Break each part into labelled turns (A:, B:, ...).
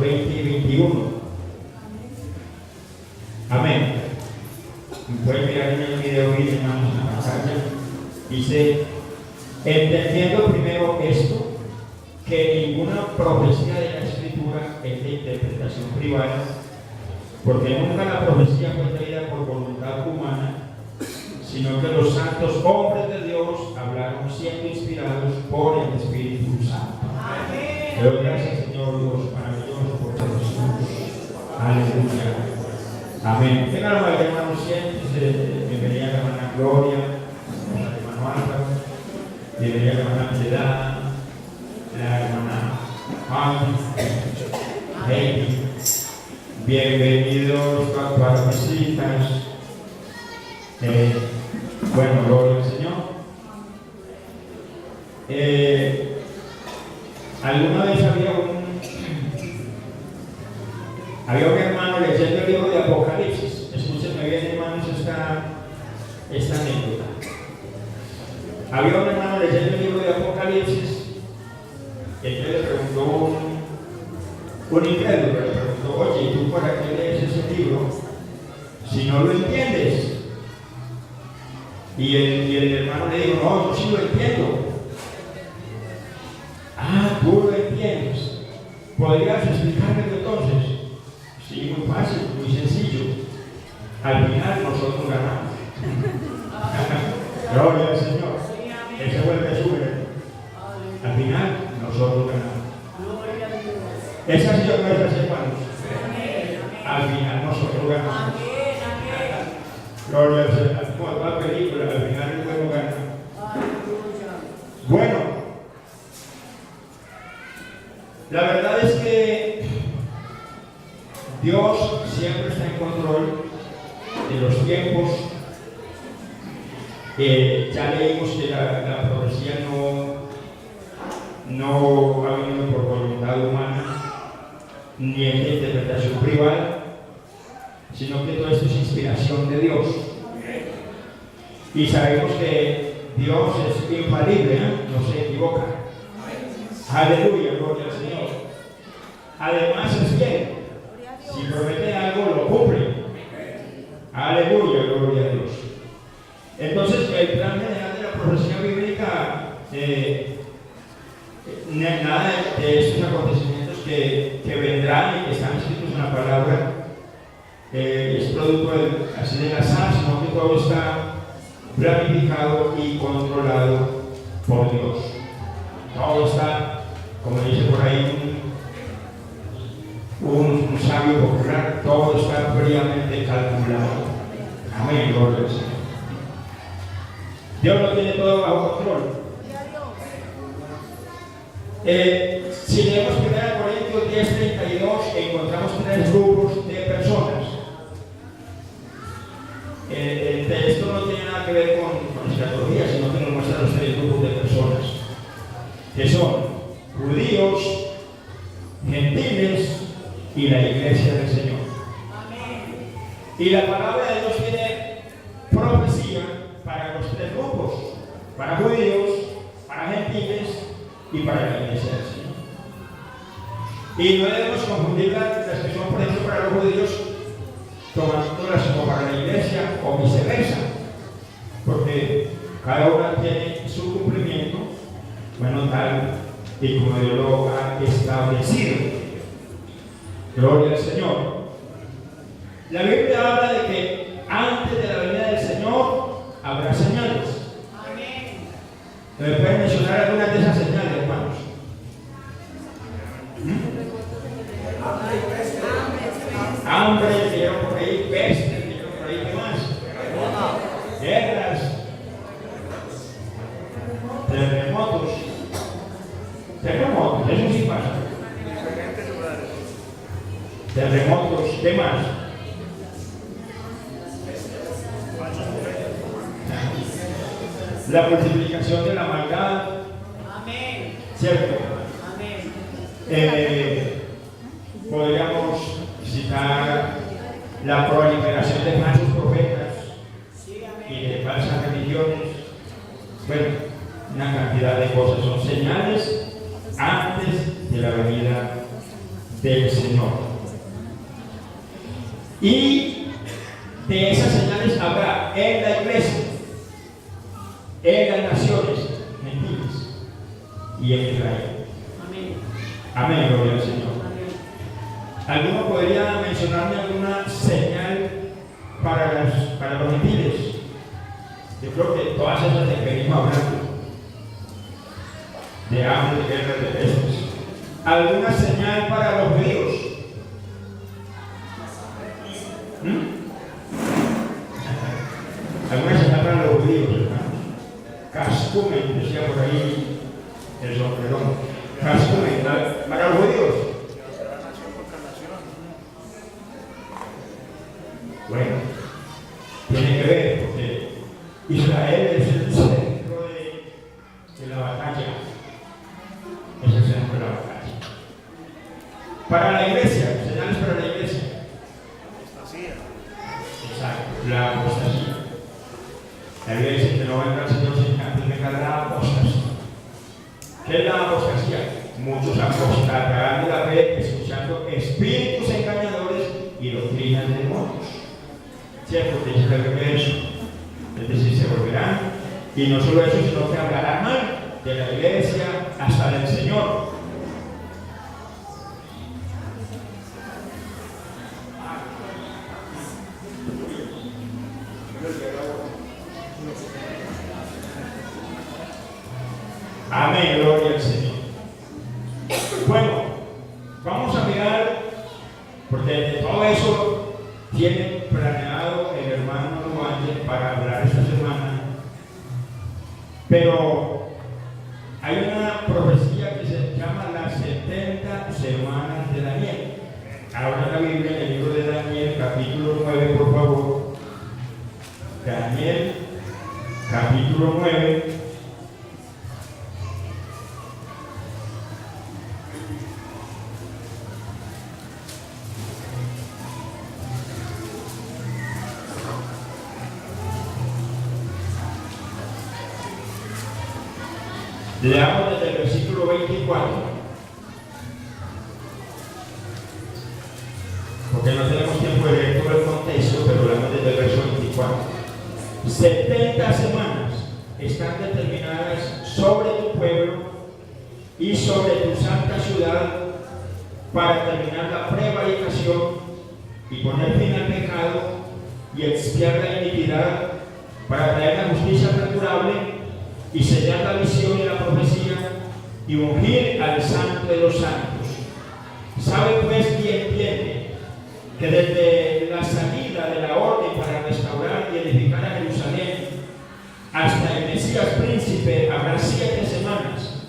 A: 20 y 21. Amén. Pueden mirar en el video y hermanos en la pantalla. Dice, entendiendo primero esto, que ninguna profecía de la Escritura es de interpretación privada, porque nunca la profecía fue traída por voluntad humana, sino que los santos hombres de Dios hablaron siendo inspirados por el Espíritu Santo. Amén. Le doy gracias, Señor Dios, maravilloso por todos nosotros. Aleluya. Amén. Tengan la mayoría, hermanos, siempre. Bienvenida a la hermana Gloria, al hermano Álvaro, bienvenida a la hermana Piedad, la hermana Juan, Heidi. Bienvenidos a las visitas. Bueno, gloria al Señor. Alguna vez había un hermano leyendo el libro de Apocalipsis. Escúchenme bien, hermanos, esta anécdota. Había un hermano leyendo el libro de Apocalipsis. Entonces le preguntó un incrédulo, le preguntó: oye, ¿tú para qué lees ese libro si no lo entiendes? Y el hermano le dijo: no, yo sí lo entiendo. Ah, tú lo entiendes. ¿Podrías explicármelo entonces? Sí, muy fácil, muy sencillo. Al final nosotros ganamos. Gloria al Señor. Ese fue el resumen. Al final nosotros ganamos. Esa ha sido nuestra, hermanos. Al final nosotros ganamos. Gloria al Señor. Como toda película, al final el juego gana. Bueno, la verdad es que Dios siempre está en control de los tiempos. Ya leímos que la profecía no ha venido por voluntad humana, ni es de interpretación privada, sino que todo esto es inspiración de Dios. Y sabemos que Dios es infalible, no se equivoca. Aleluya, gloria al Señor. Además es fiel. Si promete algo, lo cumple. Aleluya, gloria a Dios. Entonces, el plan general de la profecía bíblica, nada de estos acontecimientos que vendrán y que están escritos en la palabra, es producto así del azar, sino que todo está planificado y controlado por Dios. Todo está, como dice por ahí un sabio popular, todo está fríamente calculado. Amén, gloria al Señor. Dios lo tiene todo bajo control. Si leemos 1 Corintios 10:32, encontramos tres grupos de personas. El texto no tiene nada que ver con escatología, sino que nos muestra los tres grupos de personas, que son judíos, gentiles y la iglesia del Señor. Amén. Y la palabra de Dios tiene profecía para los tres grupos: para judíos, para gentiles y para la iglesia del Señor. Y no debemos confundir las que son, por ejemplo, para los judíos, tomándolas como para la iglesia o viceversa, porque cada una tiene su cumplimiento, bueno, tal y como Dios lo ha establecido. Gloria al Señor. La Biblia habla de que antes de la venida del Señor habrá señales. Amén. ¿Me pueden mencionar algunas de esas señales, hermanos? Hambre, vieron por ahí, peste, vieron por ahí, ¿qué más? Guerras, terremotos, eso sí pasa. Terremotos, ¿qué más? La multiplicación de la maldad. Amén. ¿Cierto? Amén. Podríamos citar la proliferación de falsos profetas y de falsas religiones. Bueno, una cantidad de cosas son señales antes de la venida del Señor. Y de esas señales habrá en la iglesia, en las naciones gentiles y en Israel.
B: Amén.
A: Amén, gloria al Señor.
B: Amén.
A: ¿Alguno podría mencionarme alguna señal para los gentiles? Yo creo que todas esas de que venimos hablando, de hambre, de guerra, de pestes. ¿Alguna señal para los judíos? ¿Alguna señal para los judíos, hermanos? Cascumen, decía por ahí el sombrerón. Cascumen, para los judíos. Bueno, tiene que ver porque Israel es el centro de la batalla. Es el centro de la batalla. Para la iglesia, señales para la iglesia. Exacto, la apostasía. La Biblia dice que no vendrá el Señor sin antes dejar la apostasía. ¿Qué es la apostasía? Muchos apostarán de la fe escuchando espíritus engañadores y doctrinas de demonios. ¿Cierto? Que dice la Biblia eso. Es decir, se volverán, y no solo eso, sino que hablarán mal de la iglesia hasta del Señor. Amén, gloria al Señor. Bueno, vamos a mirar, porque de todo eso tiene planeado el hermano Duarte para hablar esta semana, pero hay una profecía que se llama las 70 semanas de Daniel. Ahora la Biblia en el libro de Daniel, capítulo 9, por favor. Daniel, capítulo 9. Leamos desde el versículo 24, porque no tenemos tiempo de leer todo el contexto, pero leamos desde el verso 24. 70 semanas están determinadas sobre tu pueblo y sobre tu santa ciudad para terminar la prevaricación y poner fin al pecado y expiar la iniquidad, para traer la justicia perdurable y sellar la visión y la profecía y ungir al santo de los santos. Sabe pues y entiende que desde la salida de la orden para restaurar y edificar a Jerusalén hasta el Mesías príncipe habrá 7 semanas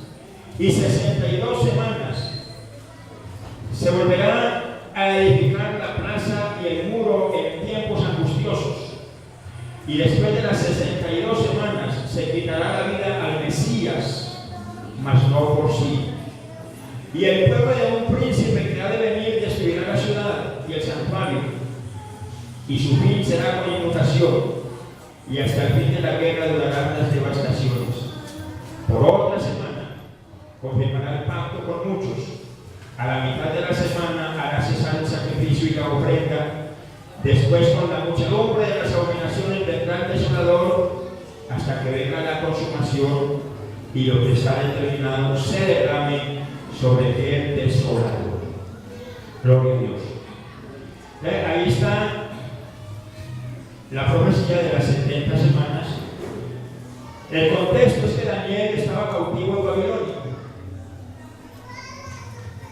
A: y 62 semanas. Se volverá a edificar la plaza y el muro en tiempos angustiosos, y después de las 62 semanas se quitará la vida al Mesías, mas no por sí. Y el pueblo de un príncipe que ha de venir destruirá la ciudad y el santuario, y su fin será con inmutación, y hasta el fin de la guerra durarán las devastaciones. Por otra semana confirmará el pacto con muchos. A la mitad de la semana hará cesar el sacrificio y la ofrenda. Después, con la muchedumbre de las abominaciones, vendrá el desolador hasta que venga la consumación y lo que está determinado se derrame sobre el desolador. Gloria a Dios. Ahí está la profecía de las 70 semanas. El contexto es que Daniel estaba cautivo en Babilonia.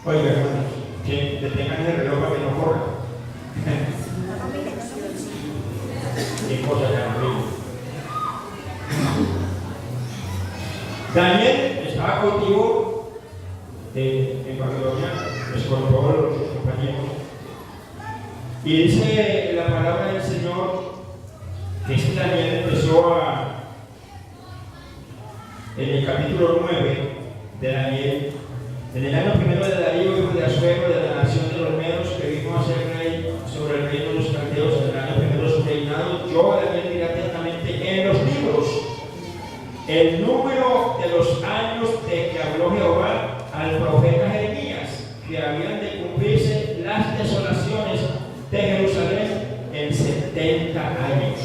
A: Oiga, hermanos, que detengan el reloj para que no corra. Qué cosa tan horrible. Daniel estaba cautivo en Babilonia, pues con todos sus compañeros. Y dice la palabra del Señor que este Daniel empezó en el capítulo 9 de Daniel, en el año primero de Darío, hijo de Asuero, de la nación de los Medos, que vino a ser rey sobre el reino de los caldeos, en el año primero de su reinado. Yo, Daniel, miré atentamente en los libros el número de los años de que habló Jehová al profeta Jeremías, que habían de cumplirse 70 años.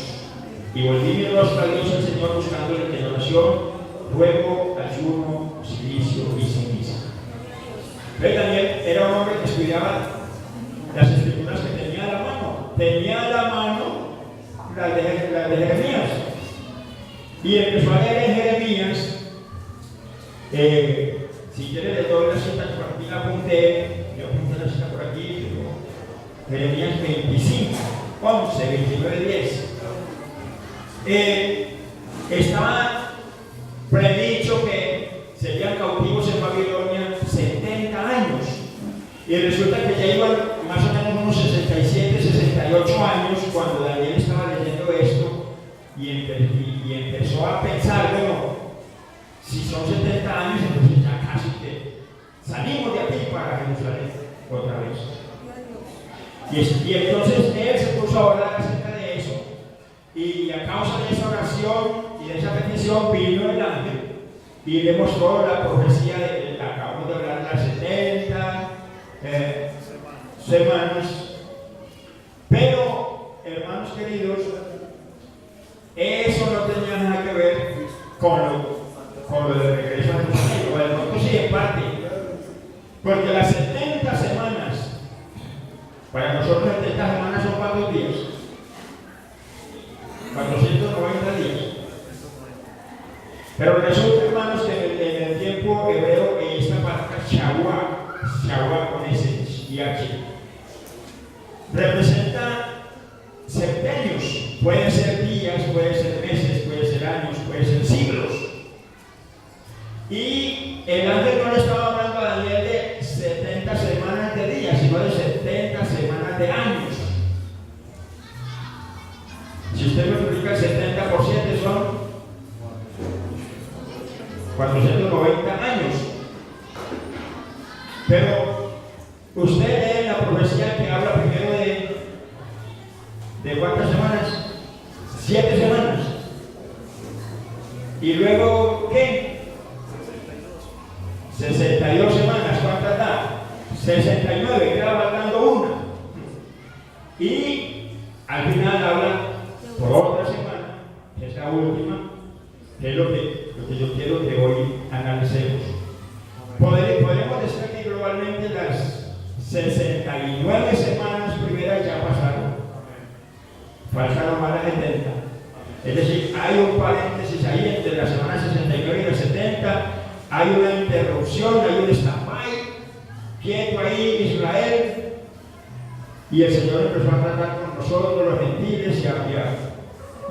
A: Y volví mi rostro a Dios el Señor buscándole en oración, ruego, ayuno, silicio y ceniza. Pero también era un hombre que estudiaba las escrituras que tenía a la mano. Tenía a la mano las de Jeremías. Y empezó a leer en Jeremías. Si quiere le doy la cita, por aquí la apunté. Yo apunté la cita por aquí. Jeremías 25, 11, 29, 10. Estaba predicho que serían cautivos en Babilonia 70 años. Y resulta que ya iban más o menos unos 67, 68 años cuando Daniel estaba leyendo esto y empezó a pensar, bueno, si son 70 años, entonces ya casi que salimos de aquí para Jerusalén otra vez. Y entonces él se puso a orar acerca de eso, y a causa de esa oración y de esa petición vino el ángel y le mostró la profecía de que acabamos de hablar, las 70 semanas. Pero, hermanos queridos, eso no tenía nada que ver con lo de regreso a Jerusalén. Bueno, pues sí, en parte, porque las 70 semanas, para nosotros 70 semanas son ¿cuántos días? 490 días. Pero resulta, hermanos, que en el tiempo hebreo esta palabra Shavuot con ese y H, representa septenios. Pueden ser días, pueden ser meses, pueden ser años, pueden ser siglos. Y el ángel no le estaba hablando a Daniel de 70 semanas de días, sino de 70 semanas de años. Si usted multiplica 70 por 7 son 490 años. Pero usted lee la profecía que habla primero de ¿cuántas semanas? 7 semanas. Y luego, ¿qué? 62 semanas. ¿Cuántas da? 69, queda faltando una. Y al final habla por otra semana, que es la última, que es lo que yo quiero que hoy analicemos. Podemos decir que globalmente las 69 semanas primeras ya pasaron. Faltaron más las 70. Es decir, hay un paréntesis ahí entre la semana 69 y la 70. Hay una interrupción, hay un stand-by, quieto ahí Israel. Y el Señor empezó a tratar con nosotros, los gentiles,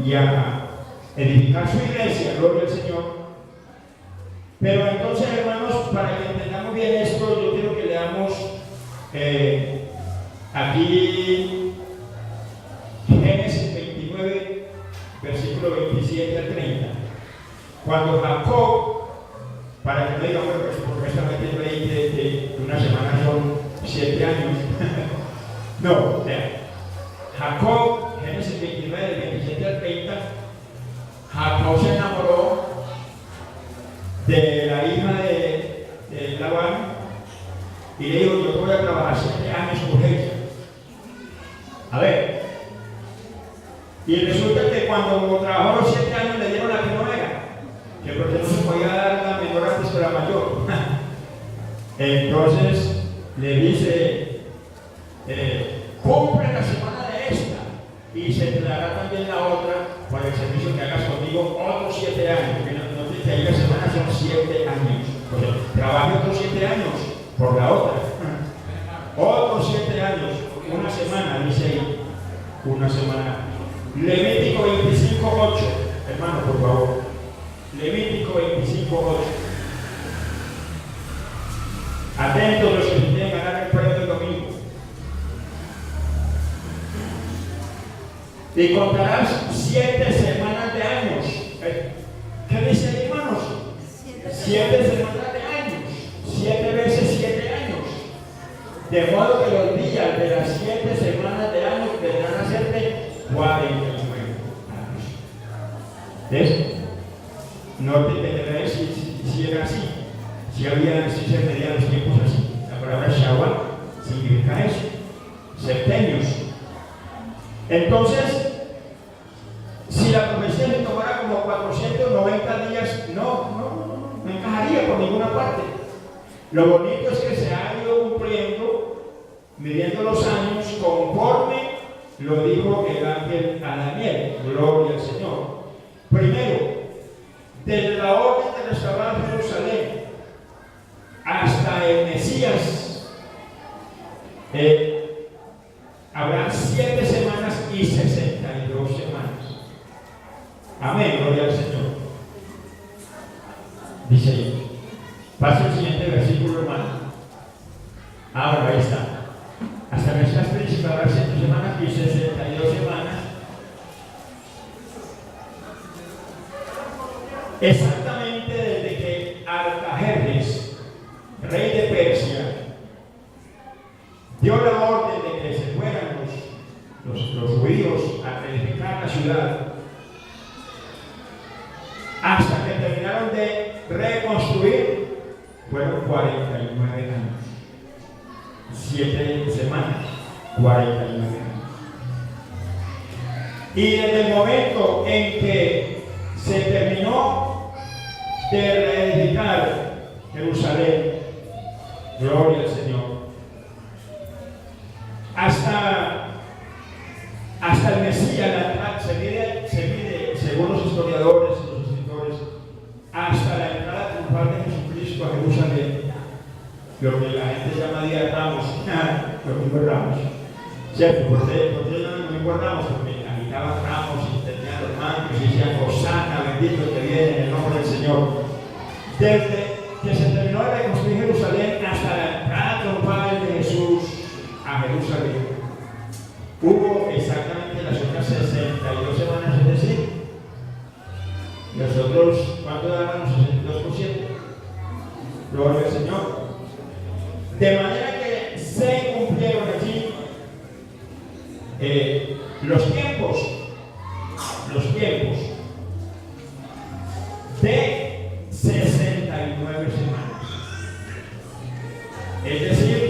A: y a edificar su iglesia, gloria al Señor. Pero entonces, hermanos, para que entendamos bien esto, yo quiero que leamos aquí Génesis 29, versículo 27 al 30. Cuando Jacob, para que no digan, bueno, pues porque está metiendo ahí de una semana son 7 años. No, o sea, Jacob, Génesis 29, del 27 al 30, Jacob se enamoró de la hija de Labán y le dijo, yo voy a trabajar 7 años por ella. A ver, y resulta que cuando trabajó los 7 años le dieron la que no era, que porque no se podía dar la menor antes que la mayor. Entonces le dice, cumple la semana de esta y se te dará también la otra por el servicio que hagas conmigo otros 7 años. Que ahí la semana son 7 años. O sea, trabaje otros 7 años por la otra. Otros 7 años, una semana, dice ahí. Una semana. Levítico 25:8. Hermano, por favor. Levítico 25:8. Atentos los que quieren ganar el premio del domingo. Y contarás 7 semanas de años. ¿Qué dice ahí, hermanos? 7 semanas de años. 7 veces 7 años. De modo que los días de las 7 semanas de años vendrán a ser de 49 años. ¿Ves? No te entenderé si era así. Si se medían los tiempos así. La palabra Shavuot significa eso. Septenios. Entonces, Lo bonito es que se ha ido cumpliendo, midiendo los años, conforme lo dijo el ángel a Daniel. Gloria al Señor. Primero, desde la orden de restaurar Jerusalén hasta el Mesías, habrá 7 semanas y 62 semanas. Amén, gloria al Señor. Dice ahí. Pasa el siguiente versículo, hermano. Ahora, ahí está. Hasta el Mesías principal habrá 7 semanas y 62 semanas. Exactamente desde que Artajerjes, rey de Persia, dio la orden de que se fueran los judíos a reedificar la ciudad, hasta que terminaron de reconstruir, fueron 49 años. 7 semanas, 49 años. Y desde el momento en que se terminó de reedificar Jerusalén, gloria al Señor, hasta el Mesías, se mide, según los historiadores y los escritores, hasta la entrada triunfal de Jesucristo a Jerusalén, lo que la gente llama Día de Ramos, los mismos ramos, ¿cierto? Porque no mismos ramos, porque agitaban ramos y tenían los mancos y decían, Hosana, bendito que viene en el nombre del Señor. Desde que se terminó de reconstruir Jerusalén hasta la entrada triunfal de Jesús a Jerusalén, hubo exactamente las otras 62 semanas, es decir, nosotros, ¿cuánto daban los 62%? Gloria al Señor. De manera que se cumplieron allí los tiempos de 69 semanas. Es decir,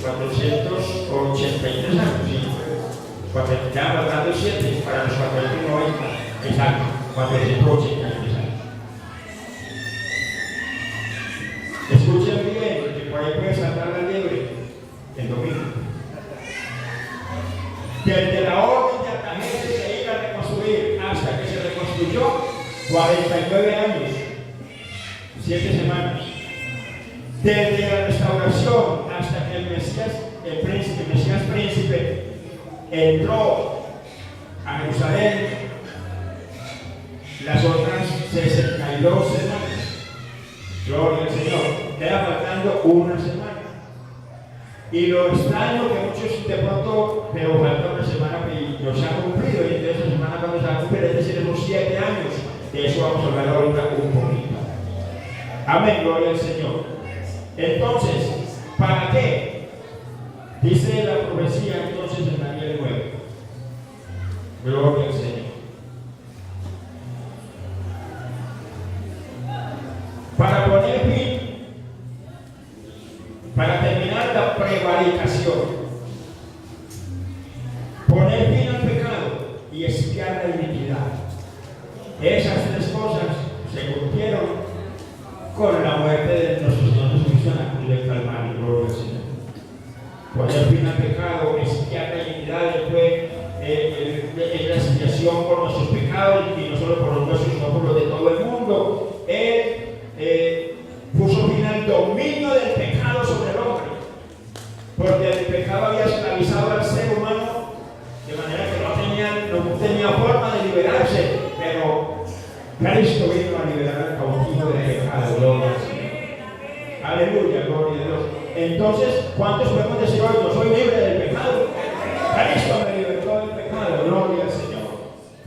A: 483 años, ¿sí? Ya faltando 7 para los 490, exacto, 483 años. Escuchen bien, porque por ahí puede saltar la liebre el domingo. Desde la orden de Artajerjes se iba a reconstruir hasta que se reconstruyó, 49 años, 7 semanas. Desde la restauración hasta que el Mesías príncipe, entró a Jerusalén, las otras 62 semanas. Gloria al Señor. Queda faltando una semana. Y lo extraño que muchos de pronto, pero falta una semana y no se ha cumplido. Y entonces esa semana cuando se va a cumplir, es decir, unos 7 años. De eso vamos a hablar ahorita un poquito. Amén, gloria al Señor. Entonces, ¿para qué? Dice la profecía entonces en Daniel 9. Gloria al Señor. Para poner fin, para terminar la prevaricación, poner fin al pecado y expiar la iniquidad. Esas 3 cosas se cumplieron con la muerte de nuestro Señor Jesucristo en la cruz del Calvario. Gloria al Señor. Poner fin al pecado, expiar la iniquidad, después es la expiación por nuestros pecados y no solo por los nuestros, sino por los de todo el mundo. Puso fin al dominio del pecado sobre el hombre, porque el pecado había esclavizado al ser humano de manera que no tenía forma de liberarse, pero Cristo vino a liberar al cautivo del pecado. Gloria al Señor. Aleluya, gloria a Dios. Entonces, ¿cuántos podemos decir hoy, yo soy libre del pecado? Cristo me libertó del pecado. Gloria al Señor.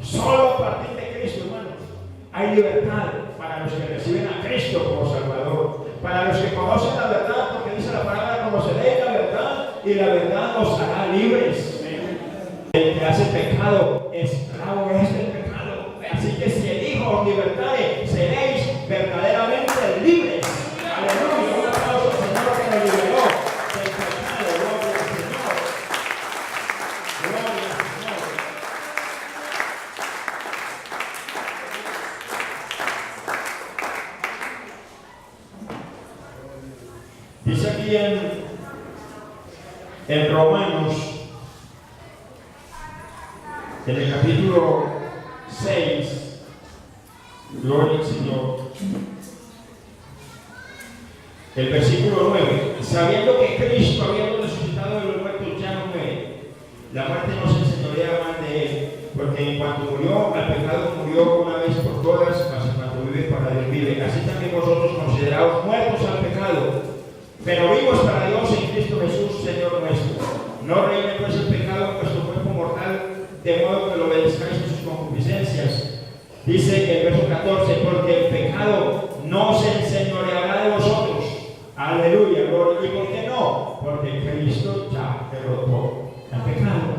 A: Solo a partir de Cristo, hermanos, hay libertad para los que reciben a Cristo como Salvador, para los que conocen la verdad, porque dice la palabra, conoceréis la verdad y la verdad os hará libres. El que hace pecado, esclavo es del pecado. Así que si el Hijo os libertare, seréis verdaderamente libres. Aleluya, un aplauso al Señor que nos liberó del pecado. Gloria al Señor. Gloria al Señor. 1 aquí en Romanos, en el capítulo 6, gloria al Señor, el versículo 9, sabiendo que Cristo, habiendo resucitado de los muertos, ya no muere, la muerte no se enseñorea más de él, porque en cuanto murió al pecado, murió una vez por todas, mas en cuanto vive, para Dios vive. Así también vosotros consideraos muertos al pecado, pero vivos para Dios en Cristo Jesús, Señor nuestro. No reine pues el pecado en vuestro cuerpo mortal, de modo que lo obedezcáis en sus concupiscencias. Dice el verso 14, porque el pecado no se enseñoreará de vosotros. Aleluya, gloria. ¿Y por qué no? Porque Cristo ya derrotó el pecado.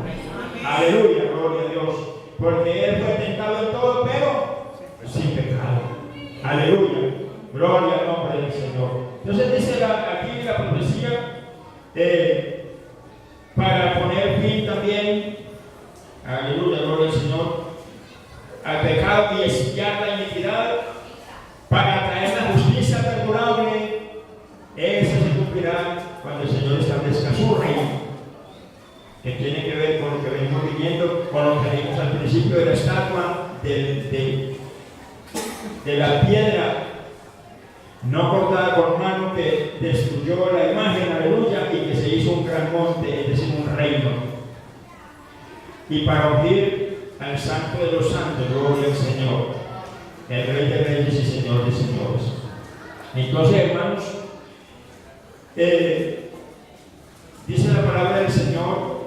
A: Aleluya, gloria a Dios. Porque Él fue tentado en todo, pero sin pecado. Aleluya, gloria al nombre del Señor. Entonces dice aquí la profecía, para poner fin también, aleluya, gloria al Señor, al pecado y expiar la iniquidad, para traer la justicia perdurable. Esa se cumplirá cuando el Señor establezca su reino, que tiene que ver con lo que venimos viviendo, con lo que vimos al principio de la estatua, de la piedra no cortada con mano que destruyó la imagen, aleluya, y que se hizo un gran monte, es decir, un reino. Y para ungir al Santo de los Santos, gloria al Señor, el Rey de Reyes y Señor de Señores. Entonces, hermanos, dice la palabra del Señor,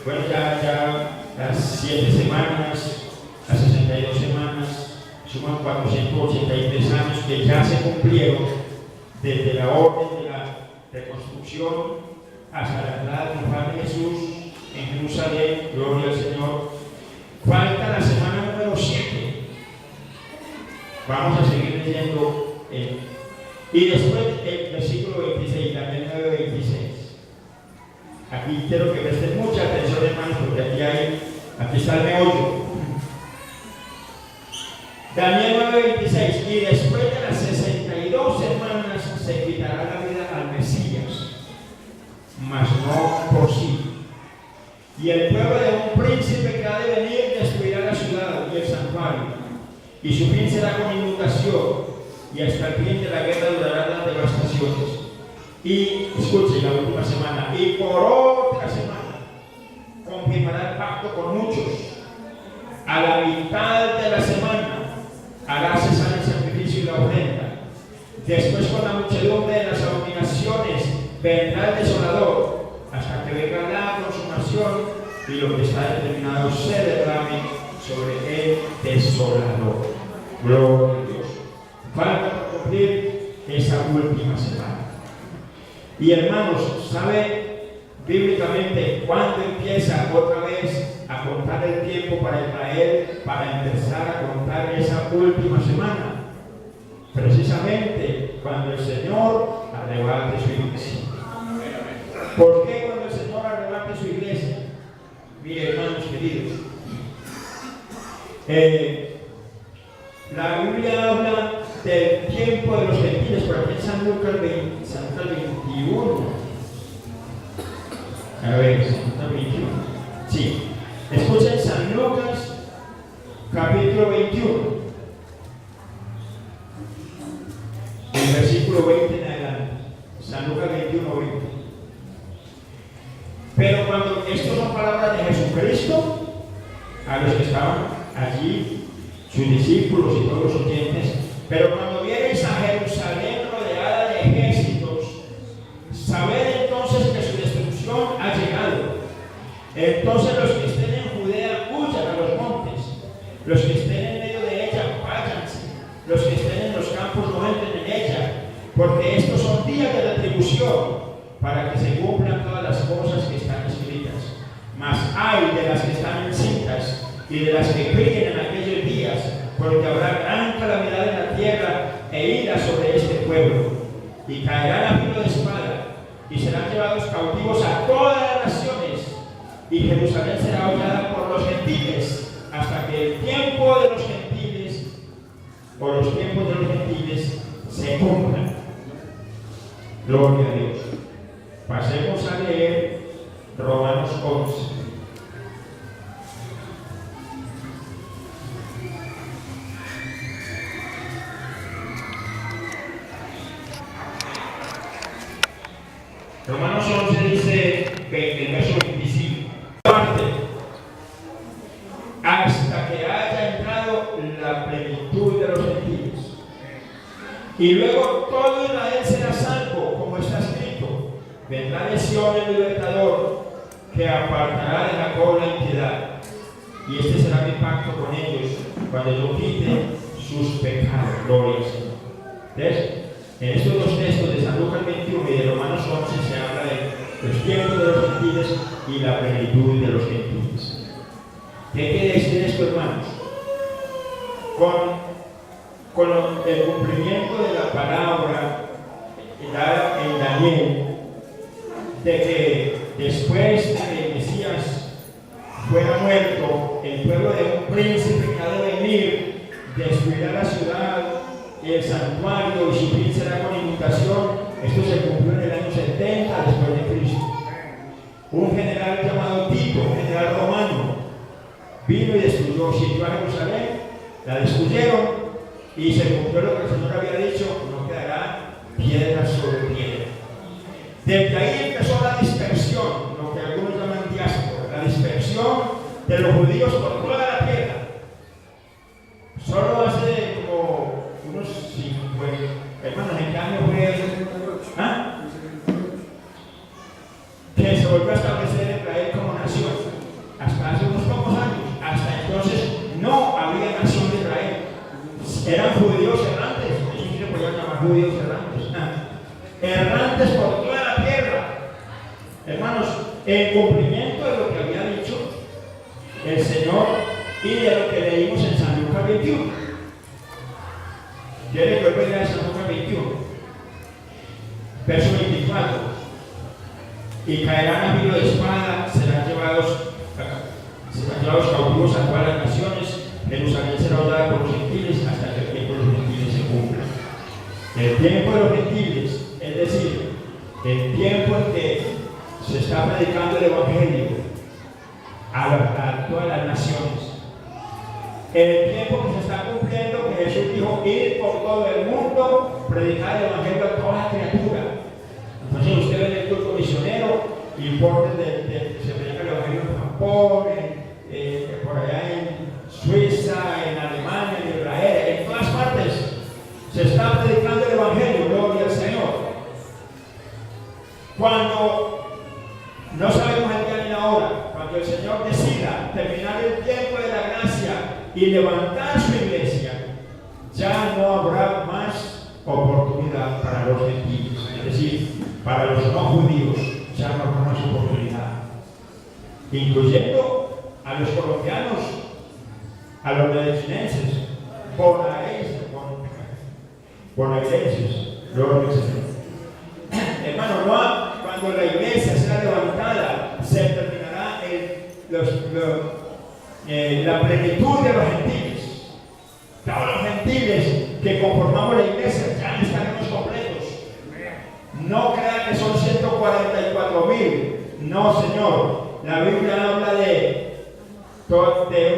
A: bueno, ya las 7 semanas, las 62 semanas, suman 483 años que ya se cumplieron desde la orden de la reconstrucción hasta la entrada triunfal de Jesús en Jerusalén, gloria al Señor. Falta la semana número 7. Vamos a seguir leyendo. Y después el versículo 26, Daniel 9:26. Aquí quiero que presten mucha atención, hermanos, porque aquí está el meollo. Daniel 9:26. Y después de las 62 semanas se quitará la vida al Mesías, mas no por sí. Y el pueblo de un príncipe que ha de venir destruirá la ciudad y el santuario, y su fin será con inundación, y hasta el fin de la guerra durarán las devastaciones. Y escuchen la última semana, y por otra semana confirmará el pacto con muchos. A la mitad de la semana hará cesar el sacrificio y la ofrenda. Después, con la muchedumbre de las abominaciones, vendrá el desolador, hasta que venga la consumación y lo que está determinado se derrame sobre el desolador. Gloria a Dios. Falta por cumplir esa última semana. Y hermanos, ¿sabe bíblicamente cuándo empieza otra vez a contar el tiempo para Israel para empezar a contar esa última semana? Precisamente cuando el Señor arrebate su iglesia. ¿Por qué cuando el Señor arrebate su iglesia? Mire, hermanos queridos, la Biblia habla del tiempo de los gentiles, por aquí en San Lucas 21. A ver, San Lucas 21. Sí. Escuchen San Lucas, capítulo 21. El versículo 20 en adelante. San Lucas 21, 20. Pero cuando estos son palabras de Jesucristo, a los que estaban allí, sus discípulos y todos los oyentes, pero cuando vienes a Jerusalén rodeada de ejércitos, sabed entonces que su destrucción ha llegado. Entonces los que estén en Judea huyan a los montes, los que estén en medio de ella váyanse, los que estén en los campos no entren en ella, porque estos son días de retribución, para que se cumplan todas las cosas que están escritas. Mas hay de las que están encintas y de las que críen en aquellos días, porque habrá gran calamidad en la tierra e ira sobre este pueblo, y caerán a filo de espada, y serán llevados cautivos a todas las naciones, y Jerusalén será hollada por los gentiles, hasta que el tiempo de los gentiles, o los tiempos de los gentiles, se cumplan. Gloria a Dios. Pasemos a leer Romanos 11. Romanos 11 dice, el verso 25, hasta que haya entrado la plenitud de los gentiles. Y luego todo Israel será salvo, como está escrito. Vendrá de Sion el libertador, que apartará de Jacob la impiedad. Y este será mi pacto con ellos, cuando yo quite sus pecados. Gloria al Señor. ¿Ves? En estos dos textos de San Lucas 21 y de Romanos 11 se habla de los tiempos de los gentiles y la plenitud de los gentiles. ¿Qué quiere decir esto, hermanos? Con el cumplimiento de la palabra dada en Daniel, de que después de que el Mesías fuera muerto, el pueblo de un príncipe que ha de venir destruirá la ciudad, el santuario, y su fin será con inundación. Esto se cumplió en el año 70 después de Cristo. Un general llamado Tito, un general romano, vino y destruyó, sitió a Jerusalén, la destruyeron, y se cumplió lo que el Señor había dicho: no quedará piedra sobre piedra. Desde ahí empezó la dispersión, lo que algunos llaman diáspora, la dispersión de los judíos por toda la tierra. Solo hace como unos 50, hermanos, ¿en qué año fue? ¿Ah? Que se volvió a establecer Israel como nación. Hasta hace unos pocos años. Hasta entonces no había nación de Israel. Eran judíos errantes. Eso sí se podían llamar judíos errantes. Errantes por toda la tierra. Hermanos, en cumplimiento de lo que había dicho el Señor y de lo que leímos en San Lucas 21. ¿Quiere que vuelva a San Lucas 21? Verso 24. Y caerán a filo de espada, serán llevados cautivos a todas las naciones. Jerusalén será holgada por los gentiles hasta que el tiempo de los gentiles se cumpla. El tiempo de los gentiles, es decir, el tiempo en que se está predicando el Evangelio a todas las naciones. El tiempo que se está cumpliendo, que Jesús dijo: ir por todo el mundo, predicar el Evangelio a toda criatura. Entonces usted ve el culto misionero, importes de se predica el Evangelio en Japón, por allá en Suiza, en Alemania, en Israel, en todas partes se está predicando el Evangelio. Gloria al Señor. Cuando no sabemos el día ni la hora, cuando el Señor decida terminar el tiempo de la gracia y levantar su iglesia, ya no habrá más oportunidad para los gentiles, es decir, para los no judíos, ya no habrá más oportunidad, incluyendo a los colombianos, a los medellinenses, bonaerenses, gloria al Señor. Hermano, cuando la iglesia sea levantada, se terminará la plenitud de los gentiles. Todos los gentiles que conformamos la iglesia ya estaremos completos. No crean que son 144,000. No, Señor. La Biblia habla de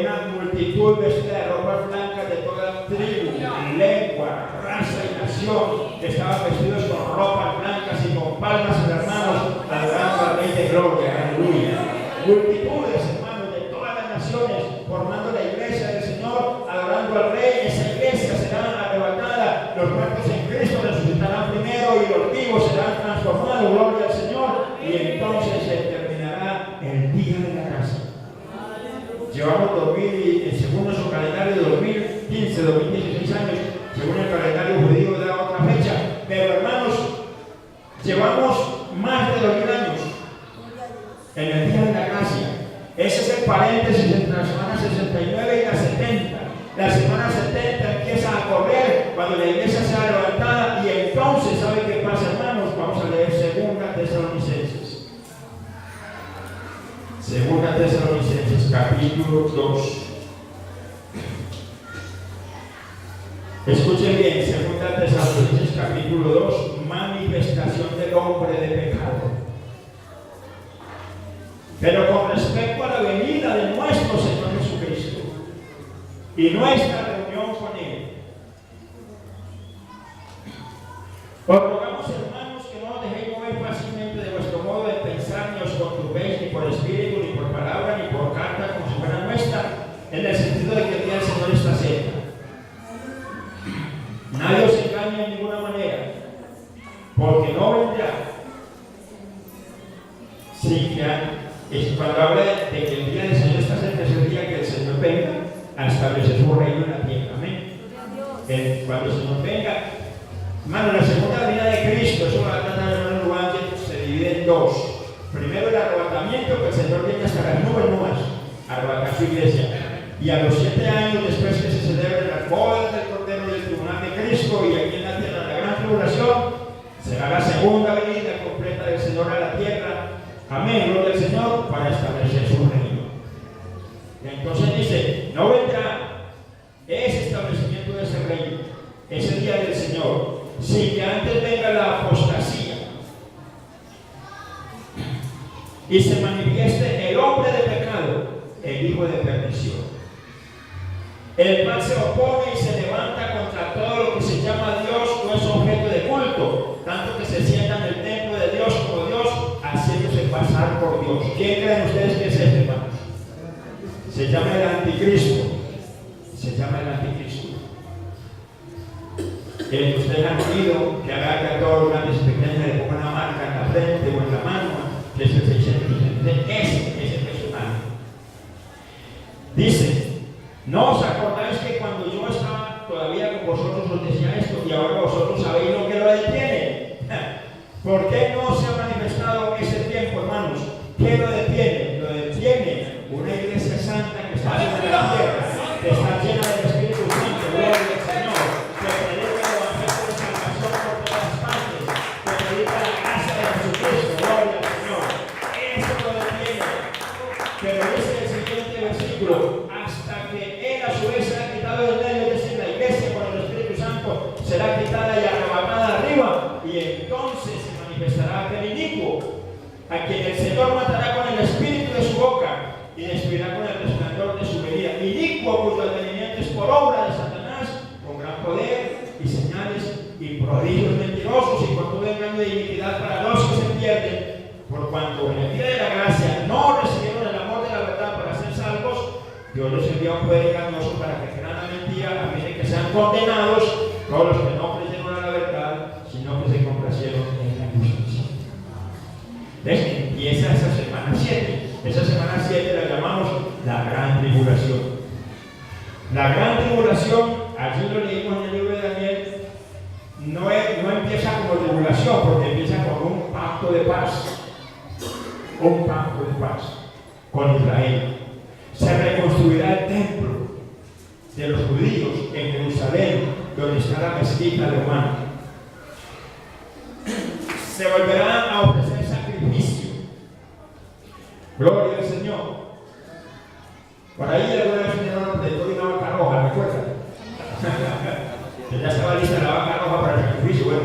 A: una multitud vestida de ropas blancas de toda tribu, lengua, raza y nación, que estaban vestidos con ropas blancas y con palmas en las manos, adorando al Rey de Gloria. Aleluya. Multitudes, hermanos, de todas las naciones, formando la iglesia del Señor, adorando al Rey. Esa iglesia será arrebatada. Los muertos en Cristo resucitarán primero y los vivos serán transformados. Gloria al Señor. Y entonces se terminará el día de la gracia. Llevamos 2000, según nuestro calendario, 2015, 2016 años, según el calendario judío da otra fecha. Pero hermanos, llevamos más de 2000 años en el día de la gracia. Ese es el paréntesis entre la semana 69 y la 70. La semana 70 empieza a correr cuando la iglesia sea levantada, y entonces, ¿sabe qué pasa, hermanos? Vamos a leer 2 Tesalonicenses. 2 Tesalonicenses, capítulo 2. Escuchen bien, 2 Tesalonicenses, capítulo 2, manifestación de hombre de pecado. Pero con respecto a la venida de nuestro Señor Jesucristo y nuestra reunión con Él, os rogamos, hermanos, que no os dejéis mover fácilmente de vuestro modo de pensar, ni os conturbéis ni por espíritu, ni por palabra, ni por carta, como si fuera nuestra, en el sentido de que el día del Señor está cerca. Nadie os engañe en ninguna manera, porque no vendrá sin que, cuando habla de que el día del Señor está cerca, es el día que el Señor venga a establecer su reino en la tierra. Amén. Cuando el Señor venga, hermano, la segunda venida de Cristo, eso va a tratar de hermano Juan, se divide en dos. Primero el arrebatamiento, que el Señor viene hasta las nubes a arrebatar su iglesia. Y a los 7 años después que se celebren las bodas del Cordero y el tribunal de Cristo, y aquí en la tierra la gran tribulación, será la segunda venida completa del Señor a la tierra. Amén, gloria al Señor, para establecer su reino. Y entonces dice, no vendrá ese establecimiento de ese reino, ese día del Señor, sin que antes venga la apostasía y se manifieste el hombre de pecado, el hijo de perdición, el cual se opone y se levanta contra todo lo que se llama Dios o es objeto de culto, tanto que se sienta en el templo de Dios como Dios, haciéndose pasar por Dios. ¿Quién creen ustedes que es este, hermanos? Se llama el anticristo. Se llama el anticristo. El que ustedes han oído que agarra a todos los grandes y pequeños, le ponga una marca en la frente o en la mano, que es el 666. Ese es el personaje. Dice, ¿no os acordáis que cuando yo estaba todavía con vosotros os decía esto, y ahora vosotros sabéis lo que lo detiene? ¿Por qué no se ha manifestado ese tiempo, hermanos? ¿Qué lo detiene? Lo detiene una iglesia santa que está en la tierra, que está llena del Espíritu Santo, gloria al Señor, que predica el evangelio de salvación por todas partes, que predica la gracia de Jesucristo, gloria al Señor. Eso lo detiene. Pero dice el siguiente versículo, hasta que Él a su vez será quitado del medio, es decir, la iglesia por el Espíritu Santo será quitada y arrebatada arriba, y entonces se manifestará aquel inicuo, a quien el Señor matará con el espíritu de su boca y destruirá con el resplandor de su venida. Inicuo cuyo advenimiento es por obra de Satanás, con gran poder y señales y prodigios mentirosos y con todo engaño de iniquidad para los que se pierden, por cuanto en el día de la gracia no recibieron el amor de la verdad para ser salvos, Dios les envía un poder engañoso para que crean la mentira, a fin de que sean condenados todos los que no creyeron a la verdad, sino que se complacieron en la injusticia. Entonces empieza esa semana 7. Esa semana 7 la llamamos la gran tribulación. La gran tribulación, allí lo leímos en el libro de Daniel, no empieza como tribulación, porque empieza con un pacto de paz. Un pacto de paz con Israel. Se reconstruirá el templo de los judíos en Jerusalén, donde está la mezquita romana. Se volverán a ofrecer sacrificio. Gloria al Señor. Por ahí alguna vez me dieron de una vaca roja, ¿recuerdan? Ya estaba lista la vaca roja para el sacrificio. Bueno,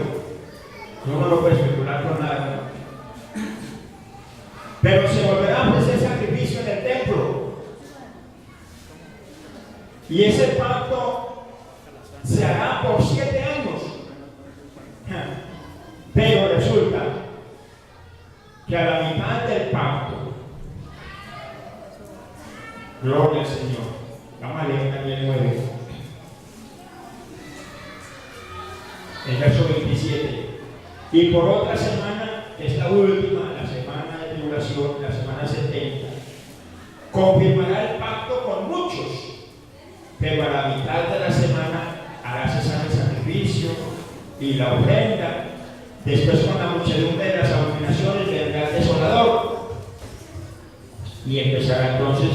A: uno no puede especular con nada. Pero se volverá a ofrecer sacrificio en el templo. Y ese pacto se hará por 7 años. Pero resulta que a la mitad del pacto, gloria al Señor, vamos a leer Daniel 9, el verso 27, y por otra semana, que es la última, la semana de tribulación, la semana 70, confirmará el pacto con muchos, pero a la mitad de la semana hará cesar el sacrificio y la ofrenda. Después, con la muchedumbre de las abominaciones, vendrá el desolador y empezará entonces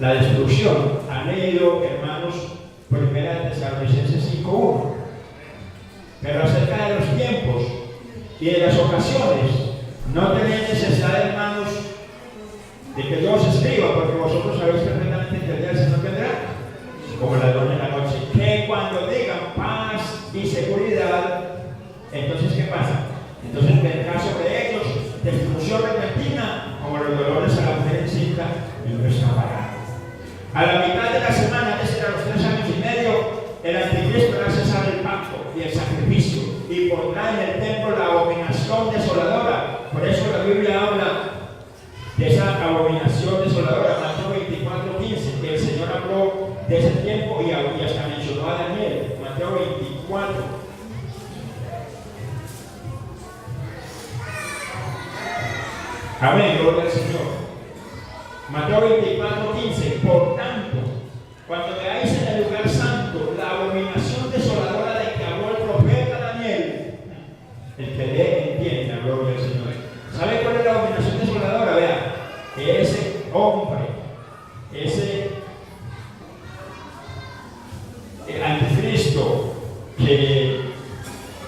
A: la destrucción. Han leído, hermanos, primera de Tesalonicenses 5:1. Pero acerca de los tiempos y de las ocasiones, no tenéis necesidad, hermanos, de que yo os escriba, porque vosotros sabéis perfectamente que el día del Señor vendrá, como la ladrón en la noche, que cuando digan paz y seguridad, entonces ¿qué pasa? Entonces vendrá sobre ellos destrucción repentina, como los dolores a la mujer encinta, y no escapará. A la mitad de la semana, es decir, a los 3 años y medio, el anticristo hará cesar el pacto y el sacrificio, y pondrá en el templo la abominación desoladora. Por eso la Biblia habla de esa abominación desoladora, Mateo 24:15, que el Señor habló de ese tiempo y hasta mencionó a Daniel, Mateo 24. Amén, gloria al Señor. Mateo 24:15. Por tanto, cuando veáis en el lugar santo la abominación desoladora de que habló el profeta Daniel, el que lee entienda, gloria al Señor. ¿Sabe cuál es la abominación desoladora? Vea, ese hombre, ese anticristo, que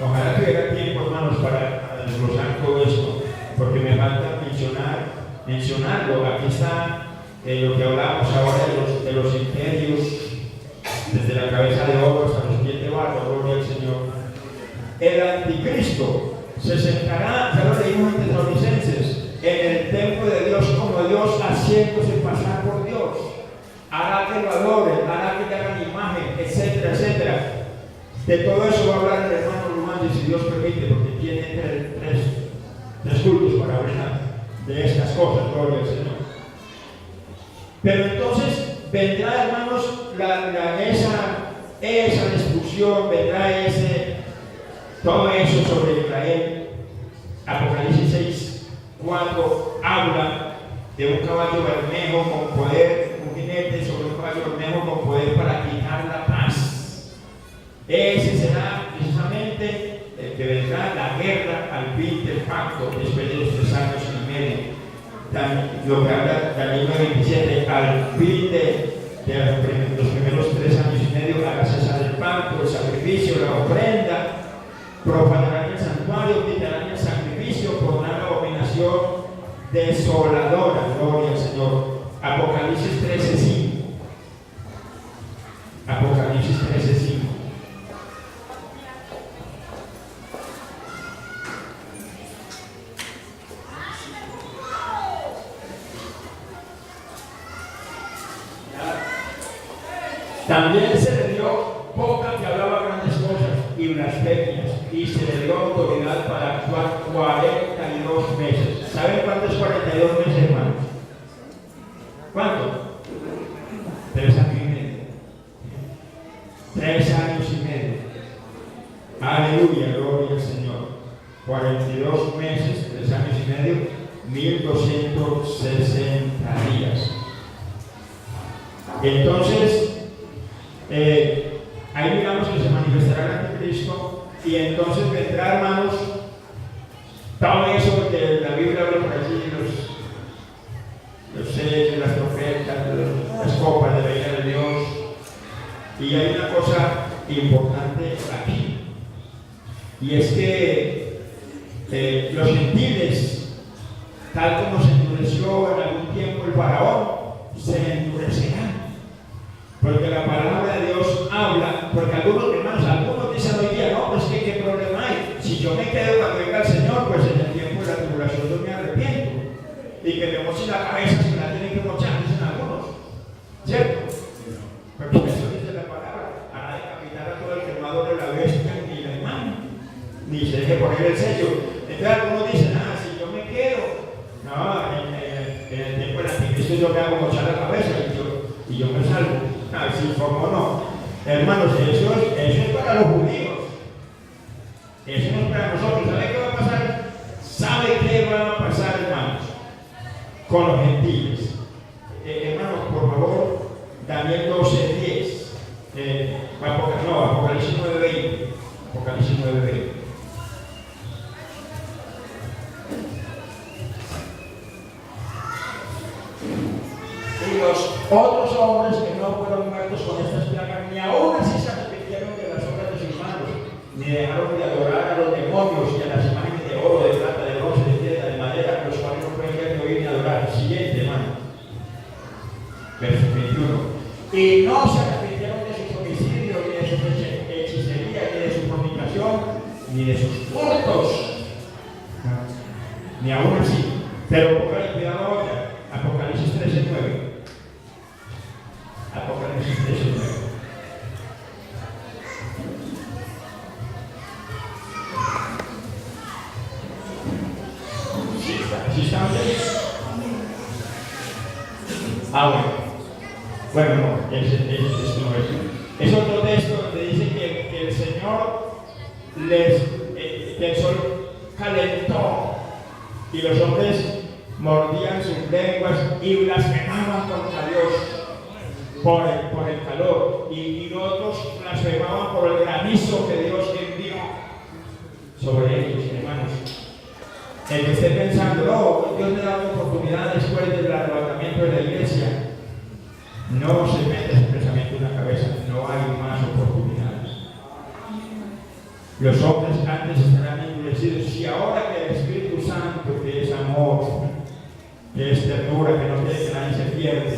A: ojalá tuviera tiempo, hermanos, para desglosar todo esto, porque me falta mencionarlo. Aquí está lo que hablamos ahora de los imperios, desde la cabeza de oro hasta los pies de barro, gloria al Señor. El anticristo se sentará, ya lo leímos en Tesalonicenses, en el templo de Dios como Dios, haciéndose pasar por Dios. Hará que lo adoren, hará que le hagan imagen, etcétera, etcétera. De todo eso va a hablar el hermano Rumán, si Dios permite, porque tiene tres cultos para hablar de estas cosas, gloria al Señor. Pero entonces vendrá, hermanos, esa destrucción, vendrá todo eso sobre Israel. Apocalipsis 6:4 habla de un caballo bermejo con poder, un jinete sobre un caballo bermejo con poder para quitar la paz. Ese será precisamente el que vendrá la guerra al fin del pacto después de los 3 años y medio. Lo que habla Daniel 9:27, al fin de los primeros 3 años y medio, hará cesar el pacto, el sacrificio, la ofrenda, profanarán el santuario, quitarán el sacrificio, pondrán la abominación desoladora, gloria al Señor. Apocalipsis 13:5. Apocalipsis 13:5. También se le dio boca que hablaba grandes cosas y blasfemias, y se le dio autoridad para actuar 42 meses. ¿Saben cuánto es 42 meses, hermanos? ¿Cuánto? 3 años y medio. 3 años y medio. Aleluya, gloria al Señor. 42 meses, 3 años y medio, 1260 días. Entonces, ahí miramos que se manifestará el anticristo, y entonces vendrá, hermanos, todo eso que la Biblia habla por allí, los sellos, las trompetas, las copas de la ira de Dios. Y hay una cosa importante aquí, y es que los gentiles, tal como se endureció en algún tiempo el faraón, se endurecerán. Porque la palabra de Dios habla, porque algunos dicen hoy día, no, pues ¿qué problema hay? Si yo me quedo cuando venga el Señor, pues en el tiempo de la tribulación yo me arrepiento. Y que me moche la cabeza si me la tienen que mochar, dicen algunos. ¿Cierto? Porque eso dice la palabra, hará decapitar a todo el que no adore la bestia ni la imagen, ni se deje poner el sello. Entonces algunos dicen, si yo me quedo, no, en el tiempo del anticristo yo me hago mochar la cabeza y yo me salvo. Sí, cómo no. Hermanos, eso es para los judíos. Eso no es para nosotros. ¿Sabe qué va a pasar? ¿Sabe qué va a pasar, hermanos? Con los gentiles. Hermanos, por favor, Daniel 12:10. Apocalipsis 9:20. Apocalipsis 9:20. Y los otros hombres que no fueron muertos con estas plagas, ni aún así se arrepintieron de las obras de sus manos, ni dejaron de adorar a los demonios y a las imágenes de oro, de plata, de bronce, de piedra, de madera, los cuales no pueden ver ni oír ni adorar. Siguiente, hermano. Verso 21. Y no se arrepintieron de sus homicidios, ni de su hechicería, ni de su fornicación, ni de sus hurtos. Ni aún así. Pero póngale cuidado ahora. Apocalipsis 13:9. Apocalipsis 13:9. ¿Sí está ustedes? Bueno, no, ese no es. Es otro texto donde dice que el Señor que el sol calentó y los hombres mordían sus lenguas y blasfemaban contra Dios por el calor, y otros blasfemaban por el granizo que Dios envió sobre ellos, hermanos. El que esté pensando, no, Dios me da una oportunidad después del arrebatamiento de la iglesia, no se mete expresamente en la cabeza, no hay más oportunidades. Los hombres antes estarán endurecidos. Si ahora que el Espíritu Santo, que es amor, que es ternura, que no quiere que nadie se pierde,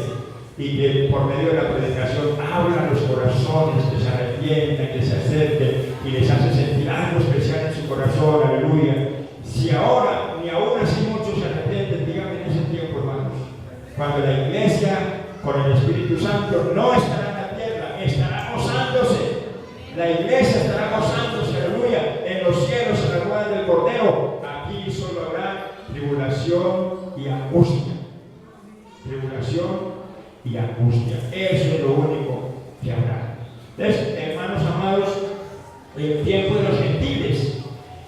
A: y que por medio de la predicación habla a los corazones, que se arrepientan, que se acerquen y les hace sentir algo especial en su corazón, aleluya. Si ahora, ni aún así muchos se arrepienten, díganme en ese tiempo, hermanos, cuando la iglesia con el Espíritu Santo no estará en la tierra, estará gozándose. La iglesia estará gozándose, aleluya, en los cielos, en la rueda del Cordero. Aquí solo habrá tribulación y angustia. Tribulación y angustia. Eso es lo único que habrá. Entonces, hermanos amados, el tiempo de los gentiles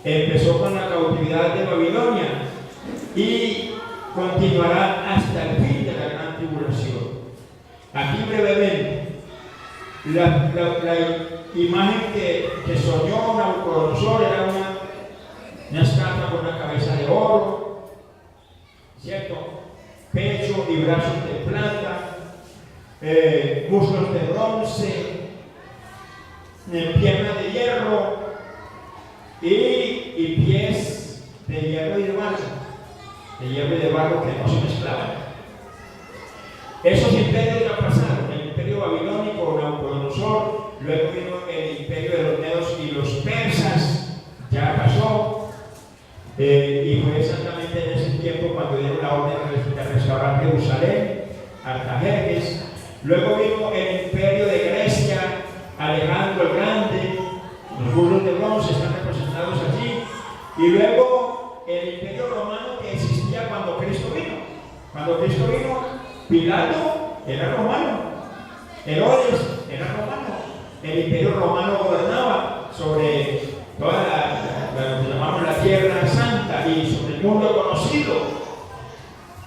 A: empezó con la cautividad de Babilonia y continuará hasta el fin de la gran tribulación. Aquí brevemente, la imagen que soñó Nabucodonosor era una estatua con una cabeza de oro, ¿cierto? Pecho y brazos de plata, muslos de bronce, piernas de hierro y pies de hierro y de barro que no se mezclaban. Esos imperios ya pasaron, el imperio babilónico, Nabucodonosor, luego vino el imperio de los medos y los persas, ya pasó, y fue exactamente en ese tiempo cuando dieron la orden de restaurar Jerusalén, Artajerjes. Luego vino el imperio de Grecia, Alejandro el Grande, los burros de bronce están representados allí, y luego el imperio romano que existía cuando Cristo vino. Cuando Cristo vino, Pilato era romano, Herodes era romano, el imperio romano gobernaba sobre toda lo que llamamos la tierra santa y sobre el mundo conocido,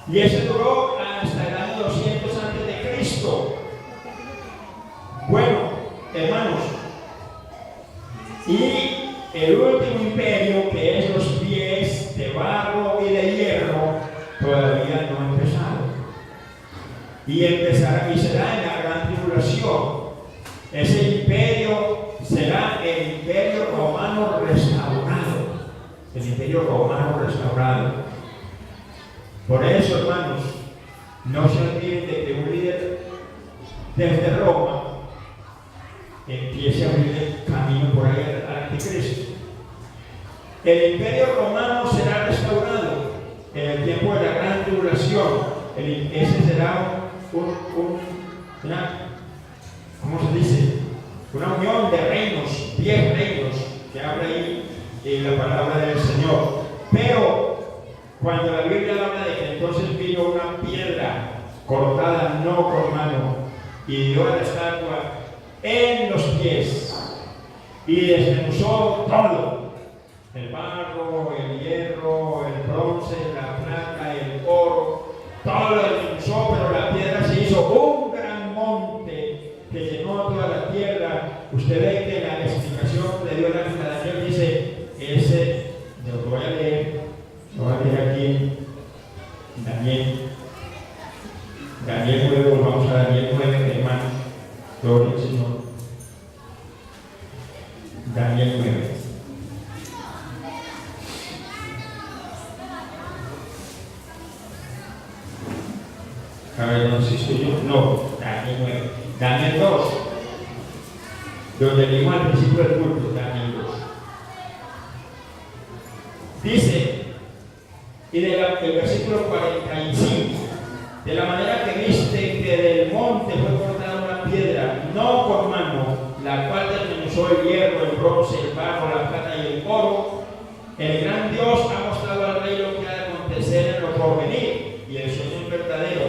A: y ese duró hasta el año 200 antes de Cristo. Bueno, hermanos, y el último imperio, que es los pies de barro y de hierro, todavía no ha empezado. Y empezará y será en la gran tribulación. Ese imperio será el imperio romano restaurado. El imperio romano restaurado. Por eso, hermanos, no se olviden de que un líder desde Roma empiece a abrir el camino por ahí al anticristo. El imperio romano será restaurado en el tiempo de la gran tribulación. Ese será ¿cómo se dice? Una unión de reinos, 10 reinos que habla ahí en la palabra del Señor. Pero cuando la Biblia habla de que entonces vino una piedra cortada no con mano y dio a la estatua en los pies y desmenuzó todo, el barro, el hierro, el bronce, la plata, el oro, todo lo desmenuzó, pero la piedra se hizo un gran monte que llenó toda la tierra. Usted ve que la explicación de Dios a Daniel dice, ese, lo voy a leer aquí, Daniel 9, vamos a Daniel 9, hermano, gloria al Señor. Daniel 9. A ver, no sé si estoy yo. No, Daniel 9. Daniel 2. Donde leímos al principio del culto, Daniel 2. Dice, Y el versículo 45, de la manera que viste que del monte fue cortada una piedra, no con mano, la cual desmenuzó el hierro, el bronce, el barro, la plata y el oro, el gran Dios ha mostrado al rey lo que ha de acontecer en lo porvenir, y el sueño es verdadero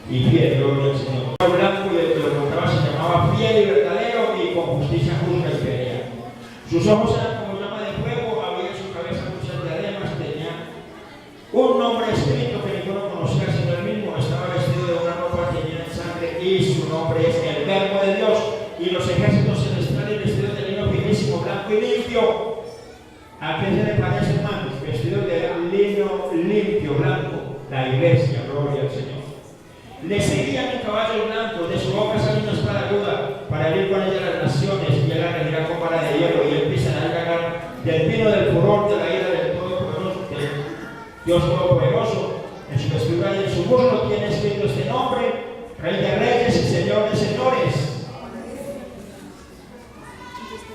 A: y fiel, gloria al Señor. El blanco y el que lo mostraba se llamaba fiel y verdadero, y con justicia juzga y pelea. Sus ojos eran como llama de fuego, había en su cabeza muchas diademas, tenía un nombre escrito que ninguno conocía sino él mismo, estaba vestido de una ropa teñida en sangre, y su nombre es el Verbo de Dios, y los ejércitos celestiales vestidos de lino finísimo, blanco y limpio. ¿A qué se le parece, hermanos? Vestidos de lino limpio, blanco, la iglesia, gloria al Señor. Le seguían en caballos blancos, de su boca salió una espada aguda para herir con ella las naciones, y él la regirá con vara de hierro, y él pisará el cagar del vino del furor de la ira del Todopoderoso, del Dios Todopoderoso. En su vestidura y en su muslo tiene escrito este nombre: Rey de Reyes y Señor de Señores.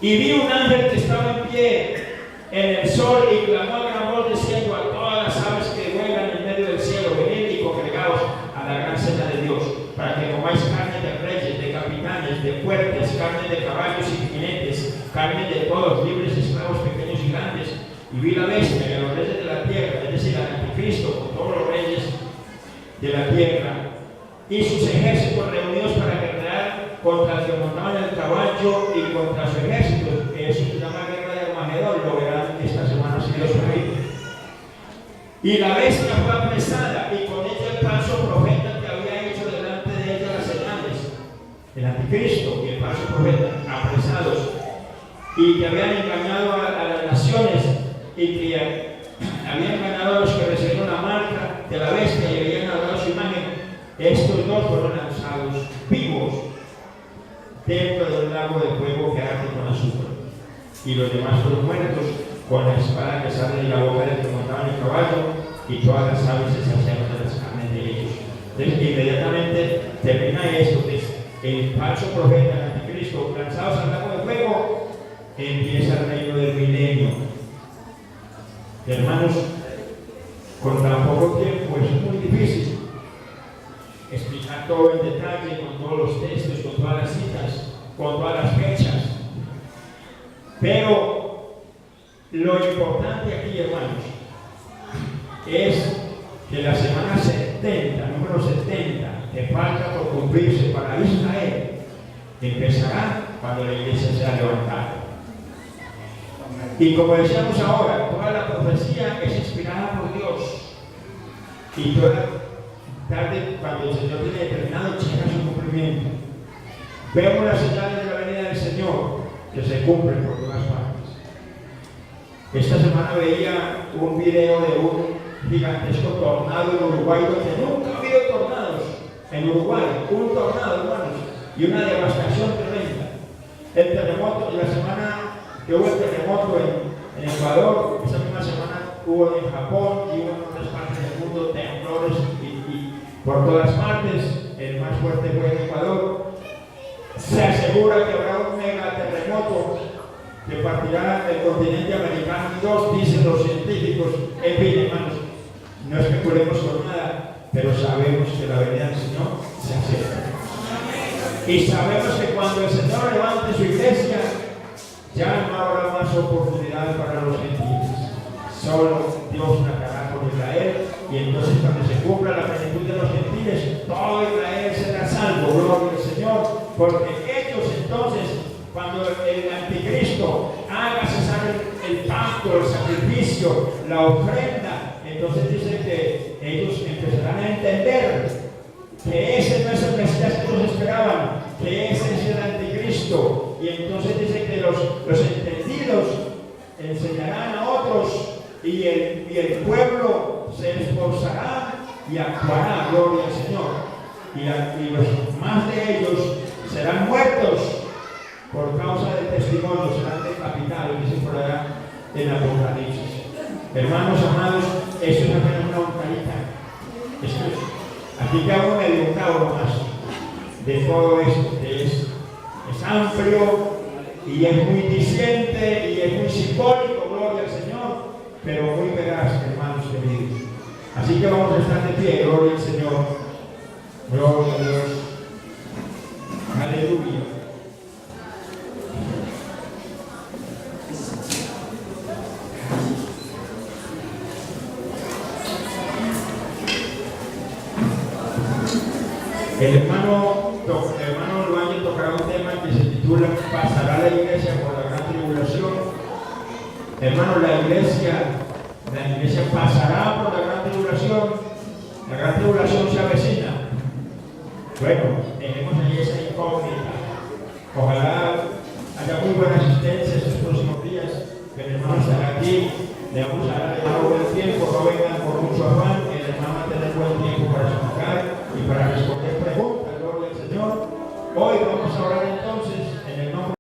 A: Y vi un ángel que estaba en pie en el sol y clamó a gran voz diciendo a todas las aves que vuelan en medio del cielo: venid y congregaos a la gran cena de Dios, para que comáis carne de reyes, de capitanes, de fuertes, carne de caballos y jinetes, carne de todos, libres, esclavos, pequeños y grandes. Y vi la bestia y a los reyes de la tierra, es decir, al anticristo, con todos los reyes de la tierra, y sus ejércitos reunidos para guerrear contra el que montaban el caballo y contra su ejército. Eso se llama guerra de Armagedón, lo verán esta semana si Dios permite. Y la bestia fue apresada, y con ella el falso profeta que había hecho delante de ella las señales. El anticristo y el falso profeta apresados, y que habían engañado a las naciones, y que habían ganado a los que recibieron la marca de la bestia y habían adorado su imagen. Estos dos fueron lanzados vivos dentro del lago de fuego que arde con azufre, y los demás fueron muertos con la espada que sale de la boca del que montaba el caballo, y todas las aves se saciaron de las carnes de ellos. Entonces, inmediatamente termina esto, que es el falso profeta, el anticristo, lanzados al lago de fuego, empieza el reino del milenio. Hermanos, con tan poco tiempo es muy difícil explicar todo en detalle, con todos los textos, con todas las citas, con todas las fechas. Pero lo importante aquí, hermanos, es que la semana 70, número 70, que falta por cumplirse para Israel, empezará cuando la iglesia sea levantada. Y como decíamos ahora, toda la profecía es inspirada por Dios, y toda tarde, cuando el Señor tiene determinado, llega su cumplimiento. Vemos las señales de la venida del Señor que se cumplen por todas partes. Esta semana veía un video de un gigantesco tornado en Uruguay, donde nunca ha habido tornados en Uruguay. Un tornado, hermanos, y una devastación tremenda. El terremoto, la semana que hubo el terremoto en Ecuador, esa misma semana hubo en Japón y hubo en otras partes del mundo temblores y por todas partes. El más fuerte fue en Ecuador. Se asegura que habrá un mega terremoto que partirá el continente americano en dos, dicen los científicos. En fin, hermanos, no especulemos con nada, pero sabemos que la venida del Señor se acerca. Y sabemos que cuando el Señor levante su iglesia, ya no habrá más oportunidades para los gentiles. Solo Dios tratará con Israel, y entonces cuando se cumpla la plenitud de los gentiles, todo Israel será salvo, gloria al Señor, porque ellos entonces, cuando el anticristo haga cesar el pacto, el sacrificio, la ofrenda, entonces dice que ellos empezarán a entender que ese no es el Mesías que ellos esperaban, que ese es el anticristo, y entonces dice que los entendidos enseñarán a otros, y el pueblo se esforzará y actuará, gloria al Señor, y los más de ellos serán muertos por causa del testimonio, serán decapitados, dice por allá en Apocalipsis. Hermanos amados, esto es apenas una honradita. Aquí te hago medio clavo más de todo esto, que es amplio y es muy diciente y es muy simbólico, gloria al Señor, pero muy veraz, hermanos queridos. Así que vamos a estar de pie, gloria al Señor. Gloria a Dios. Aleluya. El hermano Luañez tocará un tema que se titula ¿Pasará la iglesia por la gran tribulación? Hermano, la iglesia pasará por la gran tribulación. La gran tribulación se avecina. Bueno, tenemos ahí esa incógnita. Ojalá haya muy buena asistencia